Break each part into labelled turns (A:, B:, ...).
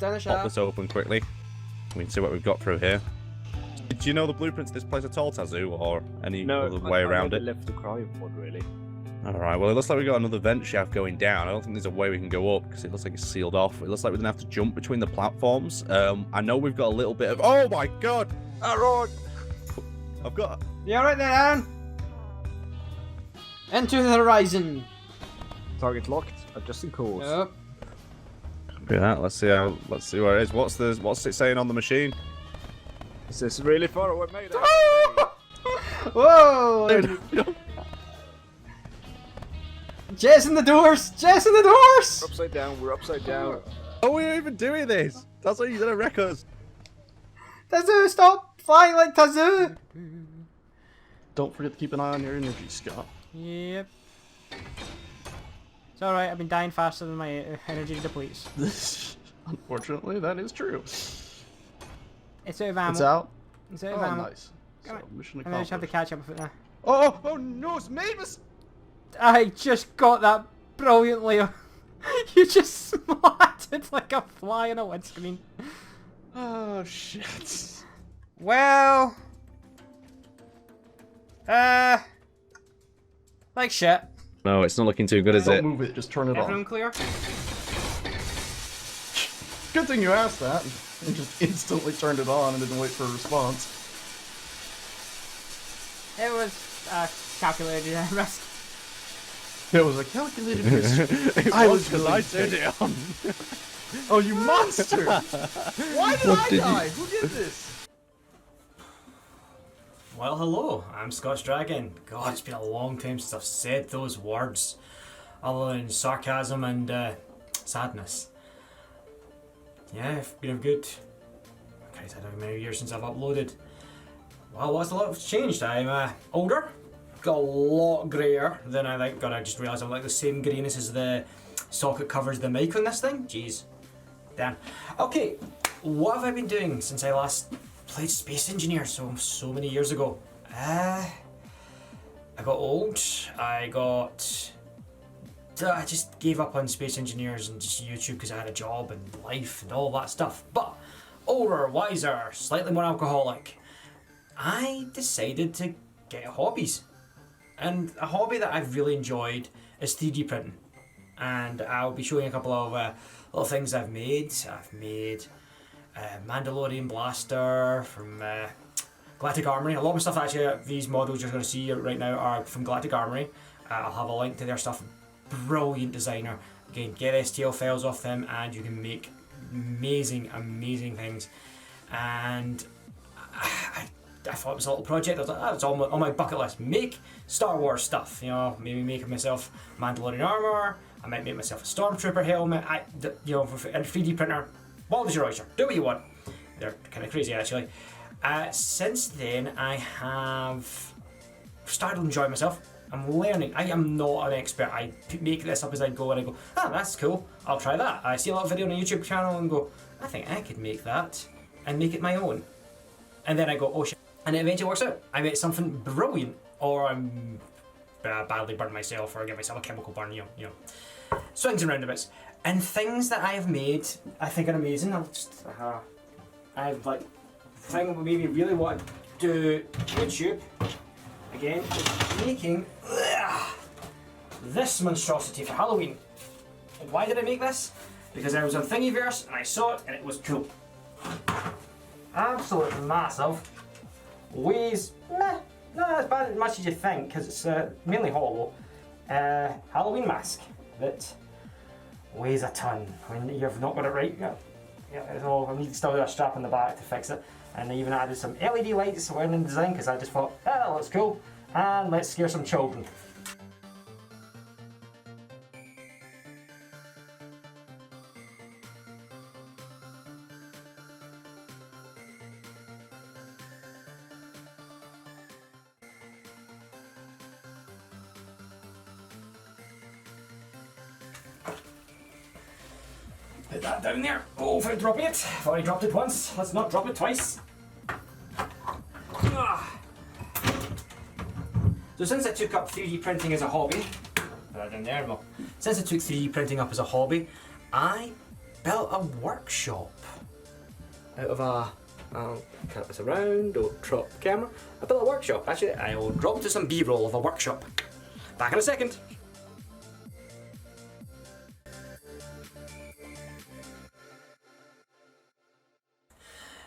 A: pop this open quickly. We can see what we've got through here. Do you know the blueprints to this place at all, Tazoo, or any other way around it?
B: Left the cryo pod, really.
A: Alright, well it looks like we've got another vent shaft going down. I don't think there's a way we can go up because it looks like it's sealed off. It looks like we're going to have to jump between the platforms. I know we've got a little bit of... Oh my god! Aaron! I've got...
C: You alright there, Aaron? Into the horizon.
B: Target locked. Adjusting course.
C: Yep.
A: Look at that. Let's see where it is. What's it saying on the machine?
B: This is really far away, mate.
C: Whoa! Jason the doors! Jason the doors!
B: We're upside down. We're upside down.
A: Are we even doing this? That's what you're gonna wreck us.
C: Tazoo, stop flying like Tazoo!
D: Don't forget to keep an eye on your energy, Scott.
C: Yep. It's alright, I've been dying faster than my energy depletes.
D: Unfortunately, that is true.
C: It's out of ammo.
D: It's out.
C: It's out of
D: Oh,
C: ammo.
D: nice. So, mission
C: And I just have to
D: accomplished.
C: catch up with it now.
D: Oh no, it's Mavis!
C: I just got that brilliantly. You just smarted like a fly on a windscreen.
D: Oh shit.
C: Well, like shit.
A: No, it's not looking too good, is
D: Don't
A: it?
D: move it, just turn it
C: Everyone
D: on.
C: clear?
D: Good thing you asked that. And just instantly turned it on and didn't wait for a response.
C: It was calculated risk.
D: It was a calculated risk.
A: It
D: I
A: was
D: was
A: because I turned it on.
D: Oh, you monster! Why did I die? Who did this?
E: Well, hello, I'm Scotch Dragon. God, it's been a long time since I've said those words, other than sarcasm and sadness. Yeah, it's been a good... I can't say how many years since I've uploaded. Well, what's a lot has changed? I'm older, got a lot greyer than I think. God, I just realised I'm like the same greyness as the socket covers the mic on this thing. Jeez, damn. Okay, what have I been doing since I last played Space Engineer so many years ago? I got old. I just gave up on Space Engineers and just YouTube because I had a job and life and all that stuff. But older, wiser, slightly more alcoholic, I decided to get hobbies. And a hobby that I've really enjoyed is 3D printing. And I'll be showing a couple of little things I've made. I've made a Mandalorian blaster from Galactic Armory. A lot of stuff actually, these models you're going to see right now are from Galactic Armory. I'll have a link to their stuff. Brilliant designer. Again, get STL files off them and you can make amazing things. And I thought it was a little project. I was like, oh, it's on my bucket list. Make Star Wars stuff. You know, maybe make myself Mandalorian armor. I might make myself a Stormtrooper helmet. You know, for a 3D printer. What was your oyster? Do what you want. They're kind of crazy actually. Since then, I have started to enjoy myself. I'm learning. I am not an expert. I make this up as I go and I go, ah, that's cool. I'll try that. I see a lot of video on a YouTube channel and go, I think I could make that and make it my own. And then I go, oh shit. And it eventually works out. I make something brilliant, or I'm badly burn myself, or get myself a chemical burn, you know. Swings and roundabouts. And things that I have made, I think are amazing. I've like, the thing that made me really want to do YouTube, again, is making this monstrosity for Halloween. And why did I make this? Because I was on Thingiverse and I saw it and it was cool. Absolutely massive. Weighs, not as bad as much as you think, because it's mainly hollow. Halloween mask that weighs a ton. When you've not got it right, so I need still a strap on the back to fix it. And I even added some LED lights around in the design because I just thought, that looks cool, and let's scare some children. Put that down there. Oh, for dropping it. I've already dropped it once. Let's not drop it twice. So since I took up 3D printing as a hobby, put that down there, well, since I took 3D printing up as a hobby, I built a workshop out of a. I'll cut this around, don't drop the camera. I built a workshop. Actually, I will drop to some B-roll of a workshop. Back in a second.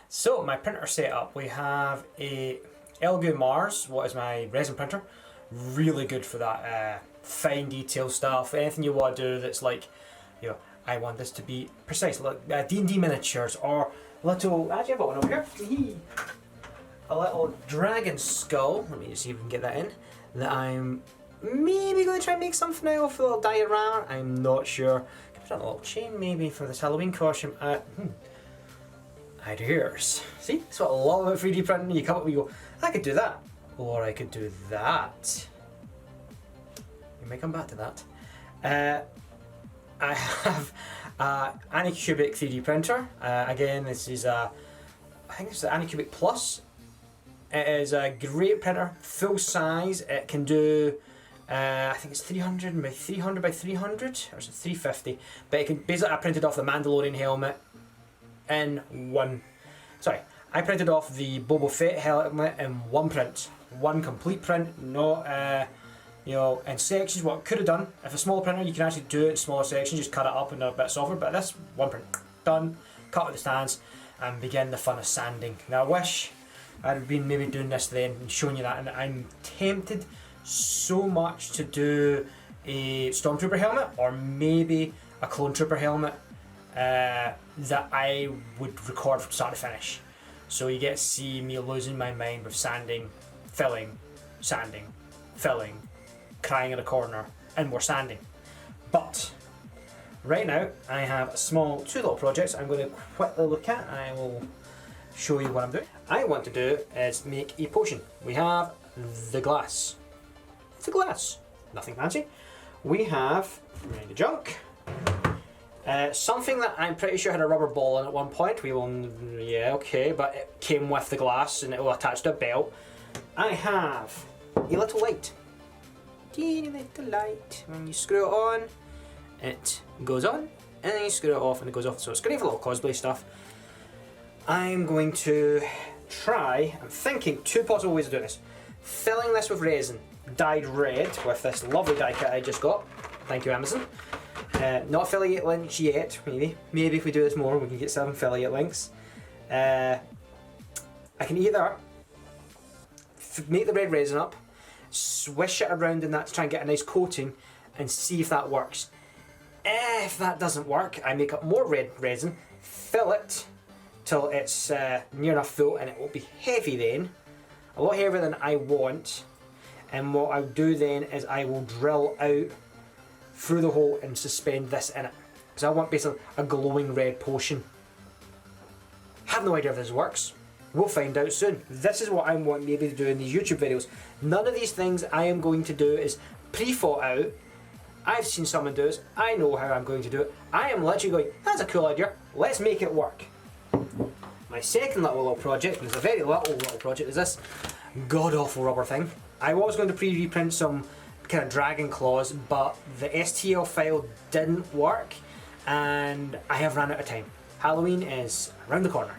E: So, my printer setup, we have a Elgu Mars, what is my resin printer. Really good for that fine detail stuff. Anything you want to do that's like, you know, I want this to be precise, like D&D miniatures or little, actually I've got one over here, a little dragon skull, let me just see if we can get that in, that I'm maybe going to try and make something out of, a little diorama, I'm not sure. Put on a little chain maybe for this Halloween costume. Ideas. See, that's what I love about 3D printing. You come up and you go, I could do that, or I could do that. We may come back to that. I have an Anycubic 3D printer. Again, this is I think it's the Anycubic Plus. It is a great printer, full size. It can do, I think it's 300 by 300 by 300, or is it 350? But it can basically, I printed off the Mandalorian helmet in one. Sorry, I printed off the Boba Fett helmet in one print, one complete print, not you know, in sections. What I could have done, if a small printer, you can actually do it in smaller sections, just cut it up into a bit softer. But this one print, done, cut out the stands, and begin the fun of sanding. Now I wish I'd been maybe doing this then and showing you that, and I'm tempted so much to do a Stormtrooper helmet or maybe a Clone Trooper helmet that I would record from start to finish. So you get to see me losing my mind with sanding, filling, crying in a corner, and more sanding. But right now I have two little projects I'm going to quickly look at. I will show you what I'm doing. I want to do is make a potion. We have the glass. It's a glass, nothing fancy. We have the junk. Something that I'm pretty sure had a rubber ball in at one point. We will, yeah, okay, but it came with the glass and it will attach to a belt. I have a little light. Teeny little light. When you screw it on, it goes on, and then you screw it off and it goes off. So it's great for little cosplay stuff. I'm going to try, I'm thinking two possible ways of doing this. Filling this with resin, dyed red with this lovely die kit I just got. Thank you, Amazon. Not affiliate links yet, maybe. Maybe if we do this more, we can get some affiliate links. I can either make the red resin up, swish it around in that to try and get a nice coating, and see if that works. If that doesn't work, I make up more red resin, fill it till it's near enough full, and it will be heavy then, a lot heavier than I want. And what I'll do then is I will drill out through the hole and suspend this in it, because I want basically a glowing red potion. Have no idea if this works. We'll find out soon. This is what I'm wanting maybe to do in these YouTube videos. None of these things I am going to do is pre-thought out. I've seen someone do this. I know how I'm going to do it. I am literally going, that's a cool idea. Let's make it work. My second little project, and it's a very little project, is this god-awful rubber thing. I was going to pre-reprint some kind of dragon claws, but the STL file didn't work, and I have run out of time. Halloween is around the corner,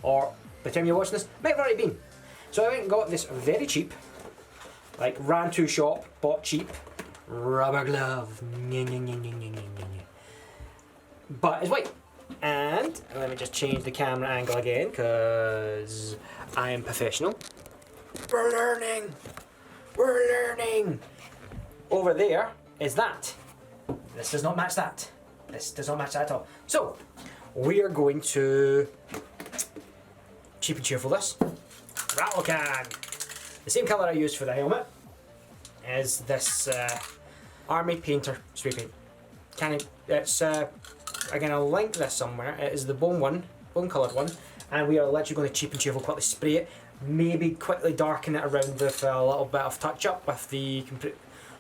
E: or by the time you're watching this, might have already been. So I went and got this very cheap, like ran to shop, bought cheap, rubber glove. But it's white. And let me just change the camera angle again, because I am professional. We're learning! Over there is that. This does not match that. This does not match that at all. So, we are going to cheap and cheerful this. Rattle can! The same colour I used for the helmet is this Army Painter spray paint. It's again, I'll link this somewhere. It is the bone coloured one, and we are literally going to cheap and cheerful quickly spray it. Maybe quickly darken it around with a little bit of touch up with the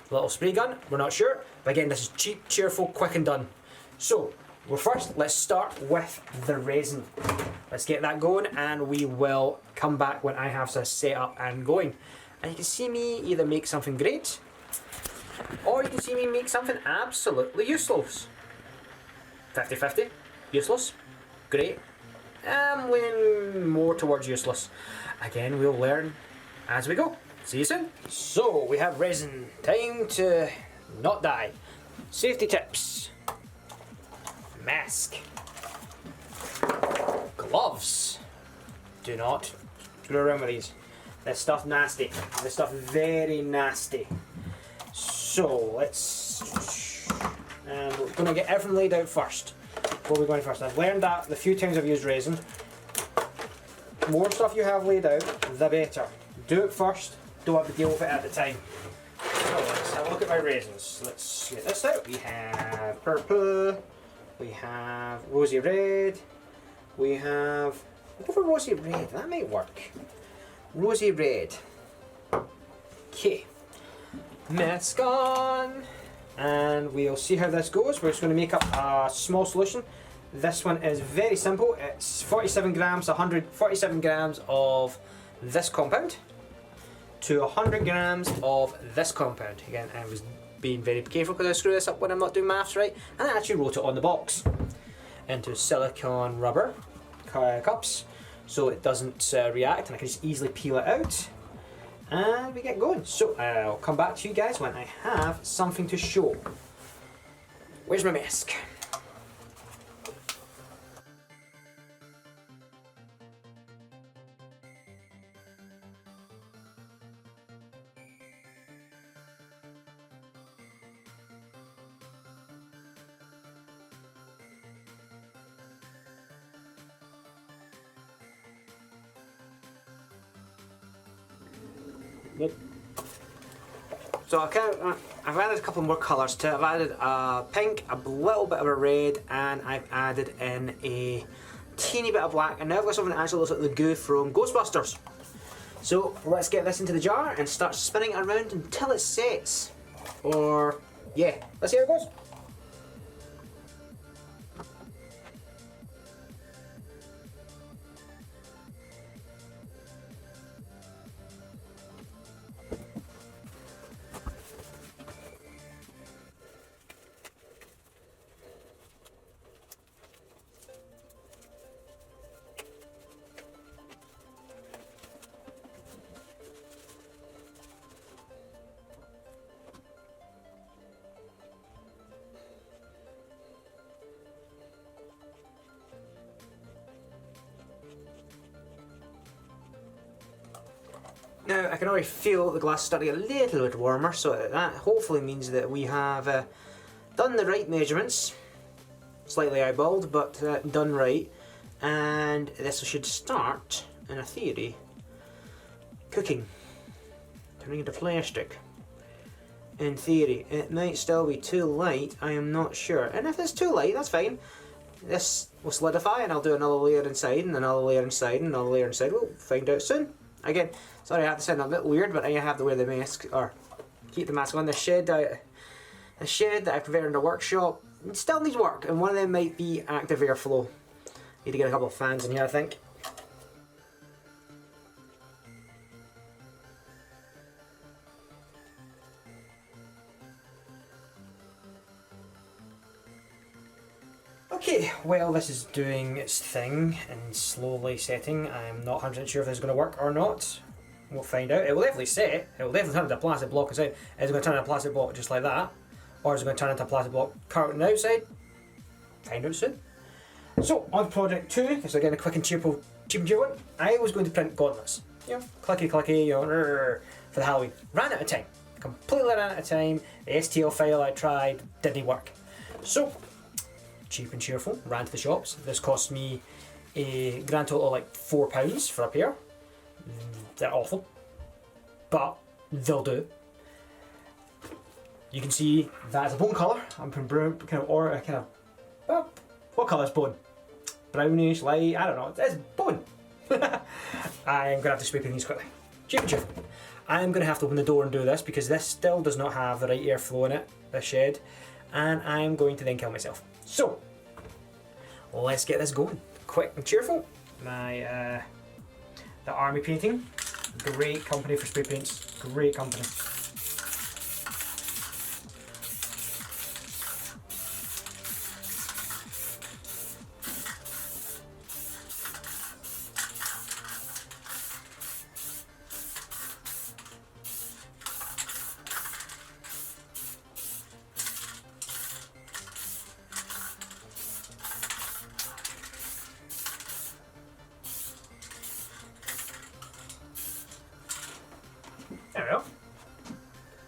E: little spray gun. We're not sure, but again, this is cheap, cheerful, quick and done. So, let's start with the resin. Let's get that going, and we will come back when I have this set up and going. And you can see me either make something great, or you can see me make something absolutely useless. 50-50. Useless. Great. I'm leaning more towards useless. Again, we'll learn as we go. See you soon. So, we have resin. Time to not die. Safety tips. Mask. Gloves. Do not screw around with these. This stuff nasty. This stuff very nasty. So, let's... And we're going to get everything laid out first. Where are we going first? I've learned that the few times I've used resin, more stuff you have laid out, the better. Do it first, don't have to deal with it at the time. So let's have a look at my resins. Let's get this out. We have purple, we have rosy red, we have... I'll go for rosy red, that might work. Rosy red. Okay. Mask on. And we'll see how this goes. We're just going to make up a small solution. This one is very simple. It's 47 grams, 147 grams of this compound to 100 grams of this compound. Again, I was being very careful because I screw this up when I'm not doing maths right, and I actually wrote it on the box. Into silicone rubber cups so it doesn't react and I can just easily peel it out. And we get going. So I'll come back to you guys when I have something to show. Where's my mask? Nope. So I've added a couple more colours to it. I've added a pink, a little bit of a red, and I've added in a teeny bit of black. And now I've got something that actually looks like the goo from Ghostbusters. So let's get this into the jar and start spinning it around until it sets. Or, yeah, let's see how it goes. Now I can already feel the glass starting to get a little bit warmer, so that hopefully means that we have done the right measurements. Slightly eyeballed, but done right. And this should start, in a theory, cooking. Turning into plastic. In theory. It might still be too light, I am not sure. And if it's too light, that's fine. This will solidify and I'll do another layer inside and another layer inside and another layer inside. We'll find out soon. Again, sorry I have to sound a bit weird, but I have to wear the mask, or keep the mask on. The shed that I converted into a workshop, it still needs work, and one of them might be active airflow. Need to get a couple of fans in here, I think. Okay, well this is doing its thing and slowly setting. I'm not 100% sure if this is going to work or not. We'll find out. It will definitely set. It will definitely turn into a plastic block inside. Is it going to turn into a plastic block just like that? Or is it going to turn into a plastic block curtain outside? Find out soon. So, on to project 2, this is again a quick and cheap and cheap one. I was going to print gauntlets. You know, clicky clicky, you know, for the Halloween. Ran out of time. Completely ran out of time. The STL file I tried didn't work. So, cheap and cheerful, ran to the shops. This cost me a grand total of like £4 for a pair. They're awful, but they'll do. You can see that is a bone colour. I'm putting brown, well, what colour is bone? Brownish, light, I don't know, it's bone. I'm going to have to spray paint these quickly. Cheap and cheerful. I'm going to have to open the door and do this because this still does not have the right airflow in it, this shed, and I'm going to then kill myself. So, let's get this going. Quick and cheerful. My, the Army Painting. Great company for spray paints. Great company. we go.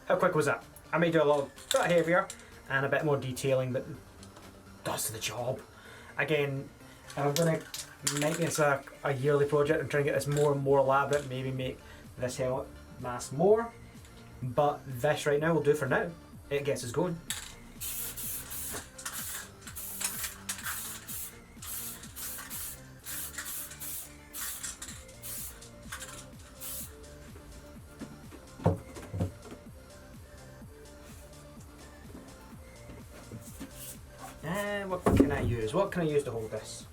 E: How quick was that? I may do a little bit heavier and a bit more detailing, but does the job. Again, if I'm going to make this a yearly project and try and get this more and more elaborate, maybe make this helmet mask more. But this right now will do for now. It gets us going. And what can I use? What can I use to hold this?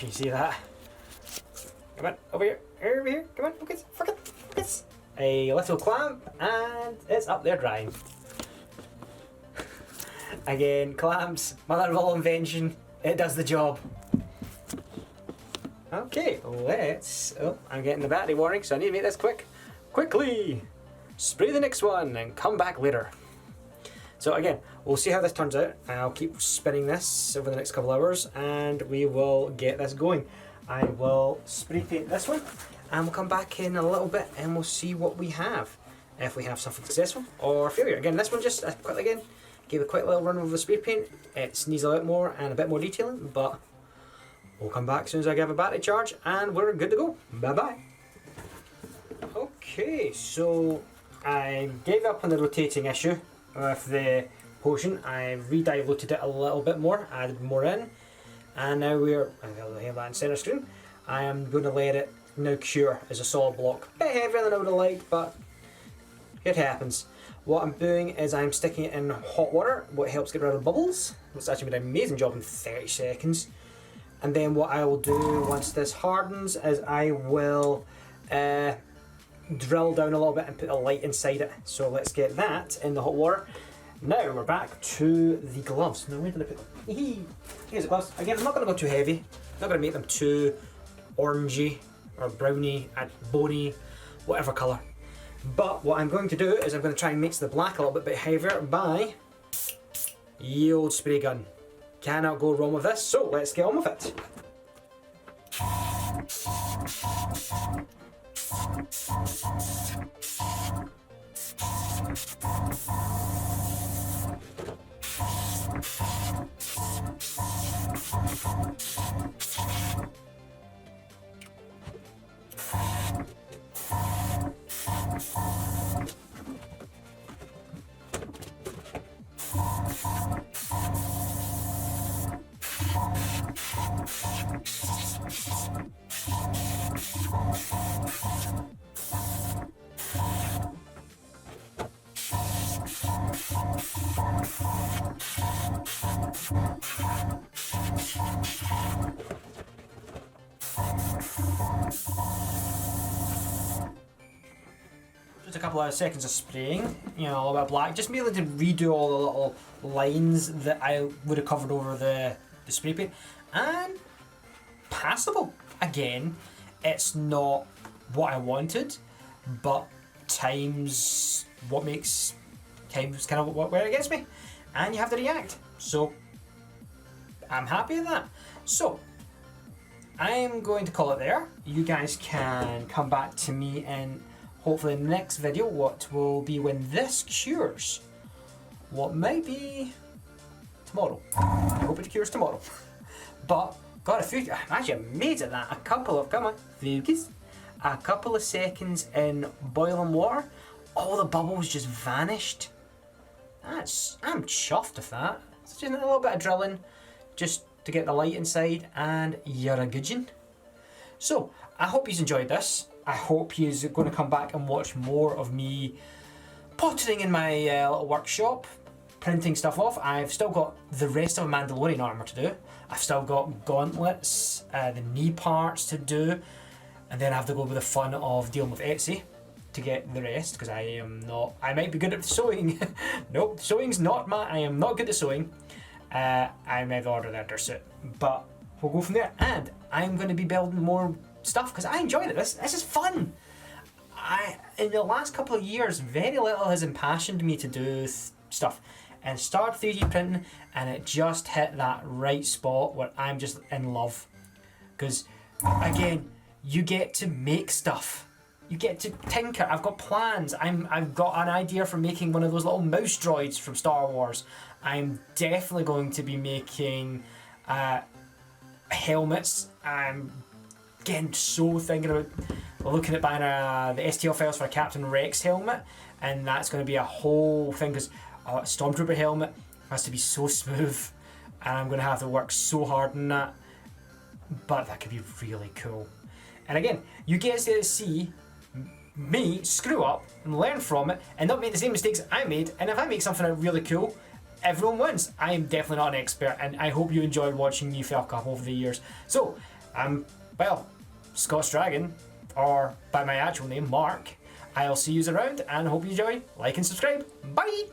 E: You see that? Come on, over here, over here, come on, focus, focus, focus. A little clamp, and it's up there drying. Again, clamps, mother of all invention, it does the job. Okay, let's... Oh, I'm getting the battery warning, so I need to make this quick. Quickly! Spray the next one and come back later. So again, we'll see how this turns out. I'll keep spinning this over the next couple hours and we will get this going. I will spray paint this one and we'll come back in a little bit and we'll see what we have. If we have something successful or failure. Again, this one just quickly again. Gave a quick little run over the spray paint. It needs a lot more and a bit more detailing, but we'll come back as soon as I give a battery charge and we're good to go. Bye bye. Okay, so I gave up on the rotating issue with the potion. I re-diluted it a little bit more, added more in, and now we're, I'll have that in center screen. I am going to let it now cure as a solid block. A bit heavier than I would have liked, but it happens. What I'm doing is I'm sticking it in hot water, what helps get rid of bubbles. It's actually made an amazing job in 30 seconds. And then what I will do once this hardens is I will drill down a little bit and put a light inside it. So let's get that in the hot water. Now we're back to the gloves. Now where did I put them? Here's the gloves. Again, I'm not going to go too heavy. I'm not going to make them too orangey or browny, bony, whatever colour. But what I'm going to do is I'm going to try and mix the black a little bit heavier by ye old spray gun. Cannot go wrong with this, so let's get on with it. Just a couple of seconds of spraying, you know, a little bit of black, just merely to redo all the little lines that I would have covered over the spray paint. And passable. Again, it's not what I wanted, but time's what makes time's kind of where it gets me, and you have to react. So I'm happy with that. So I'm going to call it there. You guys can come back to me in hopefully in the next video, what will be when this cures. What might be tomorrow. I hope it cures tomorrow. But got a few, I'm actually amazed at that. A couple of, come on, focus. A couple of seconds in boiling water, all the bubbles just vanished. I'm chuffed with that. It's just a little bit of drilling, just to get the light inside, and you're a goodgeon. So, I hope you enjoyed this. I hope you're going to come back and watch more of me pottering in my little workshop, printing stuff off. I've still got the rest of Mandalorian armour to do. I've still got gauntlets, the knee parts to do, and then I have to go with the fun of dealing with Etsy to get the rest, because I am not, I might be good at sewing. Nope, sewing's not I am not good at sewing. I may have ordered that suit, but we'll go from there. And I'm going to be building more stuff because I enjoyed it. This is fun. In the last couple of years, very little has impassioned me to do stuff, and started 3D printing, and it just hit that right spot where I'm just in love. Because again, you get to make stuff. You get to tinker. I've got plans. I've got an idea for making one of those little mouse droids from Star Wars. I'm definitely going to be making helmets. I'm getting so thinking about looking at buying the STL files for a Captain Rex helmet, and that's going to be a whole thing because a Stormtrooper helmet has to be so smooth, and I'm going to have to work so hard on that. But that could be really cool. And again, you get to see me screw up and learn from it and not make the same mistakes I made. And if I make something really cool, everyone wins. I am definitely not an expert, and I hope you enjoyed watching me fuck up over the years. So, well, Scott's Dragon, or by my actual name, Mark. I'll see you around and hope you enjoy. Like and subscribe. Bye!